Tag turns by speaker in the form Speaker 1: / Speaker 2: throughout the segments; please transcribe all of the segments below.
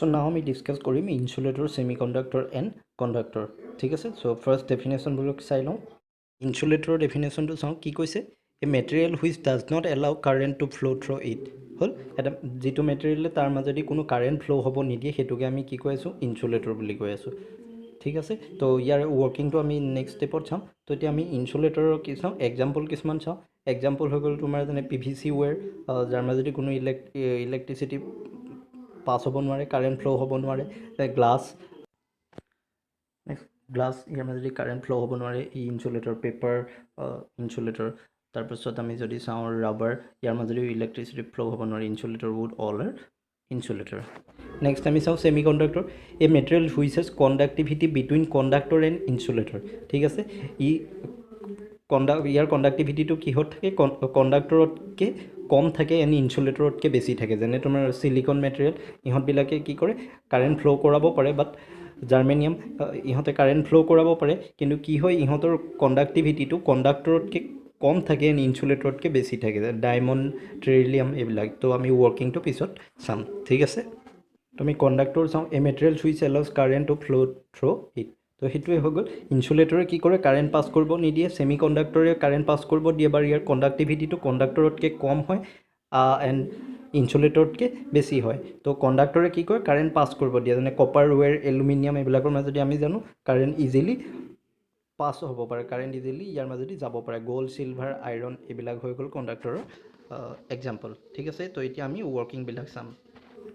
Speaker 1: So now we discuss কৰিম insulator, semiconductor and conductor. ঠিক আছে, so first definition বুলক চাই লওঁ। Insulator definition to চাওঁ কি কৈছে, a material which does not allow current to flow through it। হল এটা যেটো material তাৰ মাজেদি কোনো current flow হ'ব নিদিয়ে হেতুকে আমি কি কৈ আছো insulator বুলি কৈ আছো। ঠিক আছে, তো ইয়াৰ ওয়াৰ্কিংটো আমি নেক্সট স্টেপত চাম। তো এতিয়া আমি ইনসুলেটৰৰ কি চাওঁ, এক্সাম্পল কিছুমান চাওঁ। এক্সাম্পল হৈ গ'ল তোমাৰ যেনে PVC ৱেৰ, যাৰ মাজেদি কোনো ইলেক্ট্ৰিচিটি পাছ হ'ব নোৱাৰে, কাৰেণ্ট ফ্ল' হ'ব নোৱাৰে। গ্লাছ, নেক্সট গ্লাছ, ইয়াৰ মাজেদি কাৰেণ্ট ফ্ল' হ'ব নোৱাৰে, ই ইনচুলেটৰ। Paper insulator. তাৰপিছত আমি যদি চাওঁ ৰাবাৰ, ইয়াৰ মাজেদিও ইলেক্ট্ৰিচিটি ফ্ল' হ'ব নোৱাৰে, insulator. Wood all are insulator. Next আমি চাওঁ semiconductor, a material which has conductivity between conductor and insulator. ঠিক আছে, ইয়াৰ কণ্ডাক্টিভিটিটো কিহত থাকে, কণ্ডাক্টৰতকৈ কম থাকে এণ্ড ইনচুলেটৰতকৈ বেছি থাকে। যেনে তোমাৰ চিলিকন মেটেৰিয়েল, ইহঁতবিলাকে কি কৰে, কাৰেণ্ট ফ্ল' কৰাব পাৰে, বাট জাৰ্মেনিয়াম ইহঁতে কাৰেণ্ট ফ্ল' কৰাব পাৰে, কিন্তু কি হয় ইহঁতৰ কণ্ডাক্টিভিটিটো কণ্ডাক্টৰতকৈ কম থাকে এণ্ড ইনচুলেটৰতকৈ বেছি থাকে। ডায়মণ্ড, ট্ৰিলিয়াম এইবিলাক। তো আমি ৱৰ্কিংটো পিছত চাম। ঠিক আছে, তুমি কণ্ডাক্টৰ চাওঁ, এ মেটেৰিয়েল হুইচ এলাউজ কাৰেণ্ট টু ফ্ল' থ্ৰু ইট। তো সেইটোৱে হৈ গ'ল। ইনচুলেটৰে কি কৰে, কাৰেণ্ট পাছ কৰিব নিদিয়ে। ছেমি কণ্ডাক্টৰে কাৰেণ্ট পাছ কৰিব দিয়ে, বা ইয়াৰ কণ্ডাক্টিভিটিটো কণ্ডাক্টৰতকৈ কম হয় এণ্ড ইনচুলেটৰতকৈ বেছি হয়। তো কণ্ডাক্টৰে কি কৰে, কাৰেণ্ট পাছ কৰিব দিয়ে। যেনে কপাৰ ৱেৰ, এলুমিনিয়াম এইবিলাকৰ মাজেদি আমি জানো কাৰেণ্ট ইজিলি পাছ হ'ব পাৰে, কাৰেণ্ট ইজিলি ইয়াৰ মাজেদি যাব পাৰে। গ'ল্ড, চিলভাৰ, আইৰণ এইবিলাক হৈ গ'ল কণ্ডাক্টৰৰ এক্সাম্পল। ঠিক আছে, তো এতিয়া আমি ৱৰ্কিংবিলাক চাম।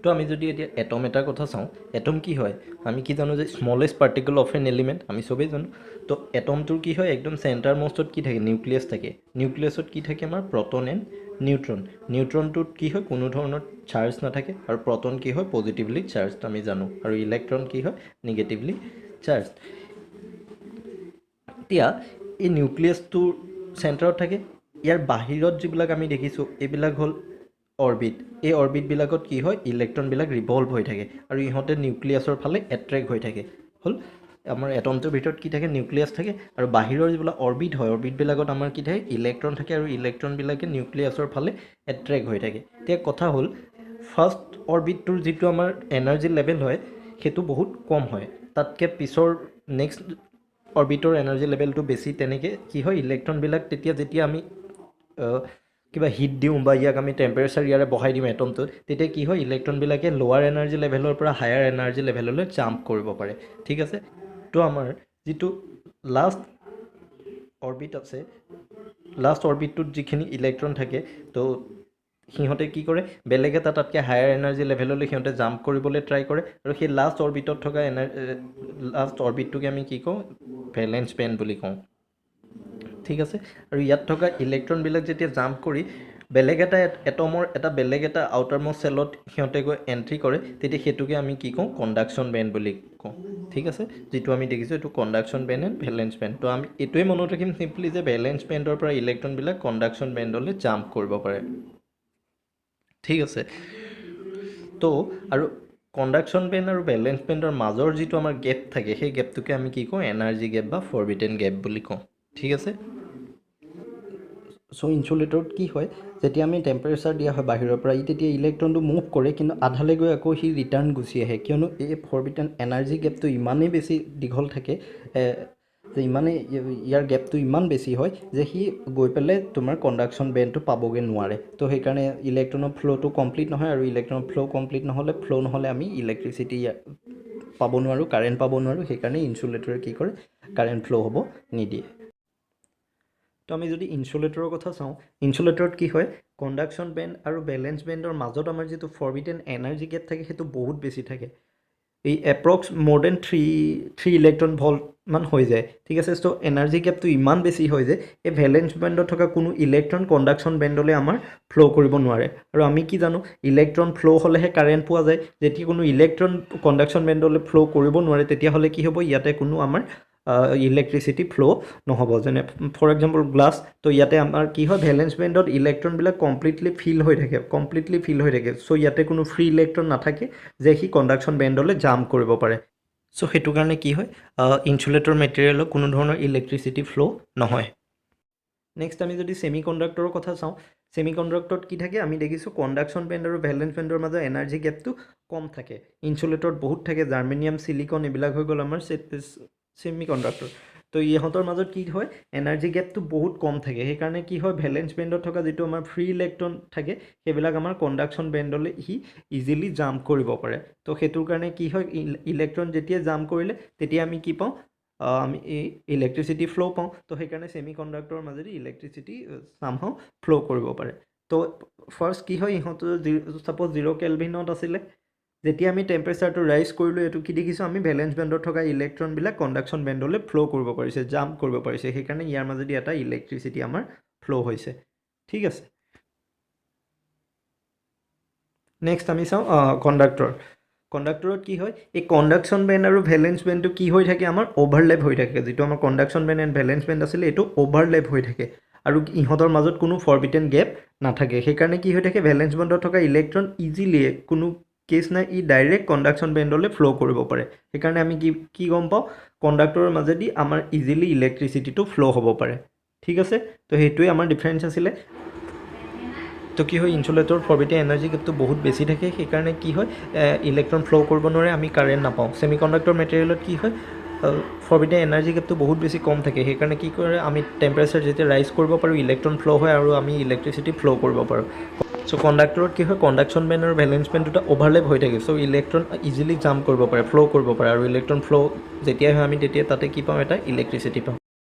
Speaker 1: তো আমি যদি এতিয়া এটম এটাৰ কথা চাওঁ, এটম কি হয়, আমি কি জানো যে smallest particle of N element, আমি চবেই জানো। তো এটমটোৰ কি হয়, একদম চেণ্টাৰ মষ্টত কি থাকে, নিউক্লিয়াছ থাকে। নিউক্লিয়াছত কি থাকে আমাৰ, প্ৰটন এণ্ড নিউট্ৰন। নিউট্ৰনটোত কি হয়, কোনো ধৰণৰ চাৰ্জ নাথাকে, আৰু প্ৰটন কি হয়, পজিটিভলি চাৰ্জ, আমি জানো। আৰু ইলেক্ট্ৰন কি হয়, নিগেটিভলি চাৰ্জ। এতিয়া এই নিউক্লিয়াছটোৰ চেণ্টাৰত থাকে, ইয়াৰ বাহিৰত যিবিলাক আমি দেখিছোঁ এইবিলাক হ'ল অৰবিট। এই অৰবিটবিলাকত কি হয়, ইলেক্ট্ৰনবিলাক ৰিভল্ভ হৈ থাকে, আৰু ইহঁতে নিউক্লিয়াছৰ ফালে এট্ৰেক্ট হৈ থাকে। হ'ল আমাৰ এটমটোৰ ভিতৰত কি থাকে, নিউক্লিয়াছ থাকে, আৰু বাহিৰৰ যিবিলাক অৰবিট হয়, অৰবিটবিলাকত আমাৰ কি থাকে, ইলেক্ট্ৰন থাকে, আৰু ইলেক্ট্ৰনবিলাকে নিউক্লিয়াছৰ ফালে এট্ৰেক্ট হৈ থাকে। এতিয়া কথা হ'ল, ফাৰ্ষ্ট অৰবিটটোৰ যিটো আমাৰ এনাৰ্জি লেভেল হয় সেইটো বহুত কম হয়, তাতকৈ পিছৰ নেক্সট অৰবিটৰ এনাৰ্জি লেভেলটো বেছি। তেনেকৈ কি হয়, ইলেক্ট্ৰনবিলাক যেতিয়া আমি কিবা হিট দিওঁ, বা ইয়াক আমি টেম্পাৰেচাৰ ইয়াৰে বঢ়াই দিওঁ এটমটোত, তেতিয়া কি হয়, ইলেক্ট্ৰনবিলাকে লোৱাৰ এনাৰ্জি লেভেলৰ পৰা হায়াৰ এনাৰ্জি লেভেললৈ জাম্প কৰিব পাৰে। ঠিক আছে, তো আমাৰ যিটো লাষ্ট অৰবিট আছে, লাষ্ট অৰবিটটোত যিখিনি ইলেক্ট্ৰন থাকে, তো সিহঁতে কি কৰে, বেলেগ এটা তাতকৈ হায়াৰ এনাৰ্জি লেভেললৈ সিহঁতে জাম্প কৰিবলৈ ট্ৰাই কৰে, আৰু সেই লাষ্ট অৰবিটত থকা লাষ্ট অৰবিটটোকে আমি কি কওঁ, ভেলেন্স বেণ্ড বুলি কওঁ। ঠিক আছে, আৰু ইয়াত থকা ইলেক্ট্ৰনবিলাক যেতিয়া জাম্প কৰি বেলেগ এটা এটমৰ বেলেগ এটা আউটাৰমষ্ট চেলত সিহঁতে গৈ এণ্ট্ৰি কৰে, তেতিয়া সেইটোকে আমি কি কওঁ, কণ্ডাকশ্যন বেণ্ড বুলি কওঁ। ঠিক আছে, যিটো আমি দেখিছোঁ এইটো কণ্ডাকশ্যন বেণ্ড এণ্ড ভেলেন্স বেণ্ড। তো আমি এইটোৱে মনত ৰাখিম চিম্পলি যে ভেলেন্স বেণ্ডৰ পৰা ইলেক্ট্ৰনবিলাক কণ্ডাকশ্যন বেণ্ডলৈ জাম্প কৰিব পাৰে। ঠিক আছে, তো আৰু কণ্ডাকশ্যন বেণ্ড আৰু ভেলেন্স বেণ্ডৰ মাজৰ যিটো আমাৰ গেপ থাকে, সেই গেপটোকে আমি কি কওঁ, এনাৰ্জি গেপ বা ফৰবিডেন গেপ বুলি কওঁ। ঠিক আছে, চ' ইনচুলেটৰত কি হয়, যেতিয়া আমি টেম্পাৰেচাৰ দিয়া হয় বাহিৰৰ পৰা, তেতিয়া ইলেক্ট্ৰনটো মুভ কৰে, কিন্তু আধালৈ গৈ আকৌ সি ৰিটাৰ্ণ গুচি আহে, কিয়নো এই ফৰবিডেন এনাৰ্জি গেপটো ইমানেই বেছি দীঘল থাকে, যে ইমানেই ইয়াৰ গেপটো ইমান বেছি হয় যে সি গৈ পেলাই তোমাৰ কণ্ডাকশ্যন বেণ্ডটো পাবগৈ নোৱাৰে। তো সেইকাৰণে ইলেক্ট্ৰনৰ ফ্ল'টো কমপ্লিট নহয়, আৰু ইলেক্ট্ৰনৰ ফ্ল' কমপ্লিট নহ'লে আমি ইলেক্ট্ৰিচিটি পাব নোৱাৰোঁ, কাৰেণ্ট পাব নোৱাৰোঁ। সেইকাৰণে ইনচুলেটৰে কি কৰে, কাৰেণ্ট ফ্ল' হ'ব নিদিয়ে। তো আমি যদি ইনচুলেটৰৰ কথা চাওঁ, ইনচুলেটৰত কি হয়, কণ্ডাকশ্যন বেণ্ড আৰু ভেলেন্স বেণ্ডৰ মাজত আমাৰ যিটো ফৰবিডেন এনাৰ্জি গেপ থাকে সেইটো বহুত বেছি থাকে। এই এপ্ৰক্স মোৰ দেন থ্ৰী ইলেক্ট্ৰন ভল্ট মান হৈ যায়। ঠিক আছে, চ' এনাৰ্জি গেপটো ইমান বেছি হয় যে এই ভেলেন্স বেণ্ডত থকা কোনো ইলেক্ট্ৰন কণ্ডাকশ্যন বেণ্ডলৈ আমাৰ ফ্ল' কৰিব নোৱাৰে। আৰু আমি কি জানো, ইলেক্ট্ৰন ফ্ল' হ'লেহে কাৰেণ্ট পোৱা যায়। যেতিয়া কোনো ইলেক্ট্ৰন কণ্ডাকশ্যন বেণ্ডলৈ ফ্ল' কৰিব নোৱাৰে, তেতিয়াহ'লে কি হ'ব, ইয়াতে কোনো আমাৰ ইলেক্ট্ৰিচিটি ফ্ল' নহ'ব। যেনে ফৰ এক্সাম্পল গ্লাছ, তো ইয়াতে আমাৰ কি হয়, ভেলেন্স বেণ্ডত ইলেক্ট্ৰনবিলাক কমপ্লিটলি ফিল হৈ থাকে। চ' ইয়াতে কোনো ফ্ৰী ইলেক্ট্ৰন নাথাকে যে সি কণ্ডাকশ্যন বেণ্ডলৈ জাম্প কৰিব পাৰে। চ' সেইটো কাৰণে কি হয়, ইনচুলেটৰ মেটেৰিয়েলত কোনো ধৰণৰ ইলেক্ট্ৰিচিটি ফ্ল' নহয়। নেক্সট আমি যদি ছেমি কণ্ডাক্টৰৰ কথা চাওঁ, সেমিকণ্ডাক্টৰত কি থাকে আমি দেখিছোঁ কণ্ডাকশ্যন বেণ্ড আৰু ভেলেন্স বেণ্ডৰ মাজৰ এনাৰ্জি গেপটো কম থাকে ইনচুলেটৰত বহুত থাকে জাৰ্মেনিয়াম চিলিকন এইবিলাক হৈ গ'ল আমাৰ সেমিকণ্ডাক্টৰ তো ইহঁতৰ মাজত কি হয় এনাৰ্জি গেপটো বহুত কম থাকে সেইকাৰণে কি হয় ভেলেন্স বেণ্ডত থকা যিটো আমাৰ ফ্ৰী ইলেক্ট্ৰন থাকে সেইবিলাক আমাৰ কণ্ডাকশ্যন বেণ্ডলৈ ইজিলি জাম্প কৰিব পাৰে তো সেইটোৰ কাৰণে কি হয় ইলেক্ট্ৰন যেতিয়া জাম্প কৰিলে তেতিয়া আমি কি পাওঁ আমি ইলেক্ট্ৰিচিটি ফ্ল' পাওঁ তো সেইকাৰণে ছেমিকণ্ডাক্টৰৰ মাজেদি ইলেক্ট্ৰিচিটি চামহাও ফ্ল' কৰিব পাৰে তো ফাৰ্ষ্ট কি হয় ইহঁতৰ ছাপ'জ 0 কেলভিনত আছিলে যেতিয়া আমি টেম্পাৰেচাৰটো ৰাইজ কৰিলোঁ এইটো কি দেখিছোঁ আমি ভেলেন্স বেণ্ডত থকা ইলেক্ট্ৰনবিলাক কণ্ডাকশ্যন বেণ্ডলৈ ফ্ল' কৰিব পাৰিছে জাম্প কৰিব পাৰিছে সেইকাৰণে ইয়াৰ মাজেদি এটা ইলেক্ট্ৰিচিটি আমাৰ ফ্ল' হৈছে ঠিক আছে নেক্সট আমি চাওঁ কণ্ডাক্টৰত কি হয় এই কণ্ডাকশ্যন বেণ্ড আৰু ভেলেন্স বেণ্ডটো কি হৈ থাকে আমাৰ অ'ভাৰলেপ হৈ থাকে যিটো আমাৰ কণ্ডাকশ্যন বেণ্ড এণ্ড ভেলেন্স বেণ্ড আছিলে এইটো অ'ভাৰলেপ হৈ থাকে আৰু ইহঁতৰ মাজত কোনো ফৰবিটেন গেপ নাথাকে সেইকাৰণে কি হৈ থাকে ভেলেন্স বেণ্ডত থকা ইলেক্ট্ৰন ইজিলি কোনো কেছ নাই ই ডাইৰেক্ট কণ্ডাকশ্যন বেণ্ডলৈ ফ্ল' কৰিব পাৰে সেইকাৰণে আমি কি গম পাওঁ কণ্ডাক্টৰৰ মাজেদি আমাৰ ইজিলি ইলেক্ট্ৰিচিটিটো ফ্ল' হ'ব পাৰে ঠিক আছে তো সেইটোৱে আমাৰ ডিফাৰেঞ্চ আছিলে তো কি হয় ইনচুলেটৰ ফৰবিটেন এনাৰ্জি গেপটো বহুত বেছি থাকে সেইকাৰণে কি হয় ইলেক্ট্ৰন ফ্ল' কৰিব নোৱাৰে আমি কাৰেণ্ট নাপাওঁ ছেমিকণ্ডাক্টৰ মেটেৰিয়েলত কি হয় ফৰবিটেন এনাৰ্জি গেপটো বহুত বেছি কম থাকে সেইকাৰণে কি কৰে আমি টেম্পাৰেচাৰ যেতিয়া ৰাইজ কৰিব পাৰোঁ ইলেক্ট্ৰন ফ্ল' হয় আৰু আমি ইলেক্ট্ৰিচিটি ফ্ল' কৰিব পাৰোঁ চ' কণ্ডাক্টৰত কি হয় কণ্ডাকশ্যন বেণ্ড আৰু ভেলেন্স বেণ্ড দুটা অ'ভাৰলেপ হৈ থাকে চ' ইলেক্ট্ৰন ইজিলি জাম্প কৰিব পাৰে ফ্ল' কৰিব পাৰে আৰু ইলেক্ট্ৰন ফ্ল' যেতিয়াই হয় আমি তেতিয়া তাতে কি পাওঁ এটা ইলেক্ট্ৰিচিটি পাওঁ